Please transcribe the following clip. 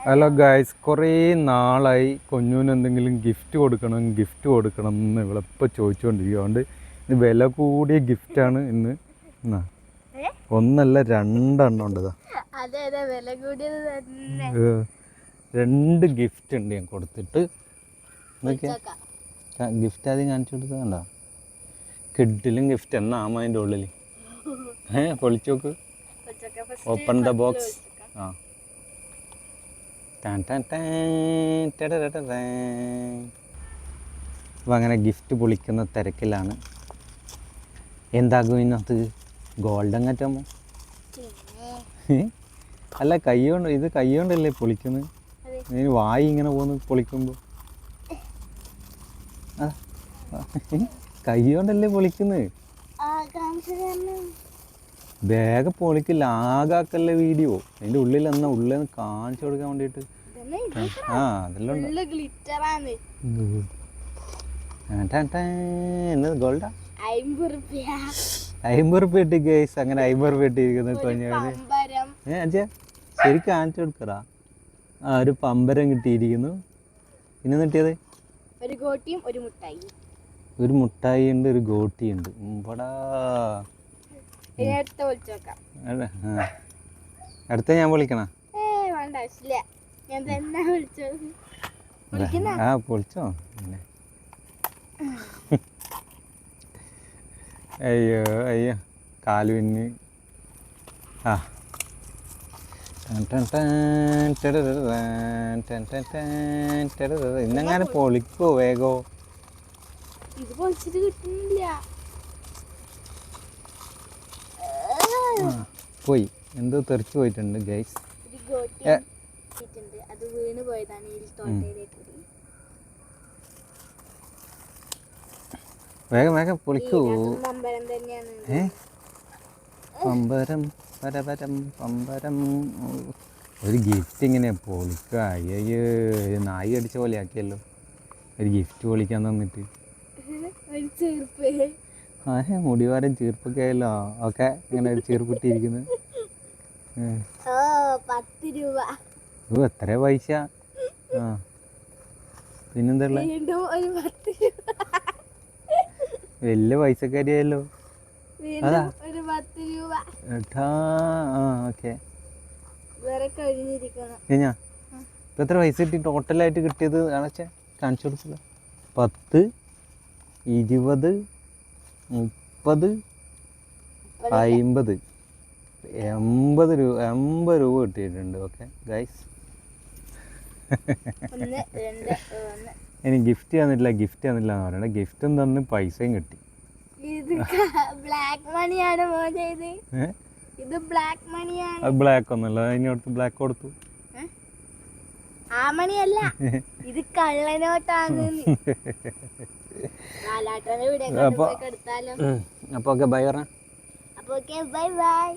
Hello guys, കുറേ നാളായി കുഞ്ഞുവിന് എന്തെങ്കിലും ഗിഫ്റ്റ് കൊടുക്കണം എന്ന് ഇവളിപ്പോൾ ചോദിച്ചുകൊണ്ടിരിക്കുക. അതുകൊണ്ട് ഇത് വില കൂടിയ ഗിഫ്റ്റാണ് ഇന്ന്. ഒന്നല്ല രണ്ടെണ്ണം ഉണ്ട്. രണ്ട് ഗിഫ്റ്റ് ഉണ്ട് ഞാൻ കൊടുത്തിട്ട്. ഗിഫ്റ്റ് ആദ്യം കാണിച്ചു കൊടുത്തതുണ്ടോ? കിഡിലും ഗിഫ്റ്റ് എന്നാമ അതിൻ്റെ ഉള്ളിൽ പൊളിച്ചു നോക്ക്. Open the box. ആ അപ്പോൾ അങ്ങനെ ഗിഫ്റ്റ് പൊളിക്കുന്ന തിരക്കിലാണ്. എന്താകും ഇതിനകത്ത്? ഗോൾഡൻ കറ്റമ്മോ? അല്ല, കൈ കൊണ്ട്, ഇത് കൈ കൊണ്ടല്ലേ പൊളിക്കുന്നത്? ഇതിന് വായി ഇങ്ങനെ പോകുന്നു പൊളിക്കുമ്പോൾ. കൈ കൊണ്ടല്ലേ പൊളിക്കുന്നത്? Bag പൊളിക്കില്ല, ആകാക്കല്ലേ video. അതിൻ്റെ ഉള്ളിൽ എന്നാ ഉള്ളിൽ കാണിച്ചു കൊടുക്കാൻ വേണ്ടിയിട്ട്. ആ അതെല്ലാം എന്നത് ഗോൾഡാ. 50 റുപ്യ ഇട്ടി ഗേസ്. അങ്ങനെ 50 റുപ്യ ഇട്ടിരിക്കുന്നത് ശരിക്കും കാണിച്ചു കൊടുക്കറാ. ആ ഒരു പമ്പരം കിട്ടിയിരിക്കുന്നു. പിന്നെ കിട്ടിയത് ഒരു മുട്ടായി ഉണ്ട്, ഒരു ഗോട്ടി ഉണ്ട്. അടുത്ത ഞാൻ വിളിക്കണ? ആ പൊളിച്ചോ. അയ്യോ അയ്യോ, കാലുവിന്. ആ ഇന്നെങ്ങനെ പൊളിക്കോ വേഗോ? ഇത് പൊളിച്ചിട്ട് കിട്ടുന്നില്ല. പോയി, എന്തോ തെറിച്ചു പോയിട്ടുണ്ട് ഗൈസ്. അത് വീണ് പോയതാണ് ഈ തോട്ടയിലേക്ക്. വേഗം വേഗം പൊളിക്കൂ. പമ്പരം തന്നെയാണ്. പമ്പരം പരപരം പമ്പരം. ഒരു ഗിഫ്റ്റ് ഇങ്ങനെ പൊളിക്കുക? അയ്യോ, ഒരു നായി അടിച്ച പോലെ ആക്കിയല്ലോ. ഒരു ഗിഫ്റ്റ് പൊളിക്കാൻ തന്നിട്ട്. മുടിവാരം ചീർപ്പൊക്കെ ആയല്ലോ. ഓക്കെ, ഇങ്ങനെ ഒരു ചീർപ്പിട്ടിരിക്കുന്നത്. 10 രൂപ. ഓ, എത്ര പൈസ? ആ പിന്നെന്താ വലിയ പൈസക്കാരിയായല്ലോ. അതാ ഏട്ടാ. ആ ഓക്കെ. കഴിഞ്ഞാ ഇപ്പം എത്ര പൈസ കിട്ടി ടോട്ടലായിട്ട് കിട്ടിയത്? ആണച്ചാ കാണിച്ചു കൊടുക്കില്ല. 10, 20, 30, 50, 80 രൂപ. 80 രൂപ കിട്ടിയിട്ടുണ്ട്. Okay guys. ഇനി ഗിഫ്റ്റ് തന്നിട്ടില്ല എന്ന് പറയണേ. ഗിഫ്റ്റും തന്ന് പൈസയും കിട്ടി. അത് ബ്ലാക്ക് ഒന്നുമല്ല, അതിനടുത്ത് ബ്ലാക്ക് കൊടുത്തു. ഇത് കള്ളനോട്ടാണ്. അപ്പോൾ ഓക്കെ ബൈ പറഞ്ഞ. അപ്പോൾ ബൈ ബൈ.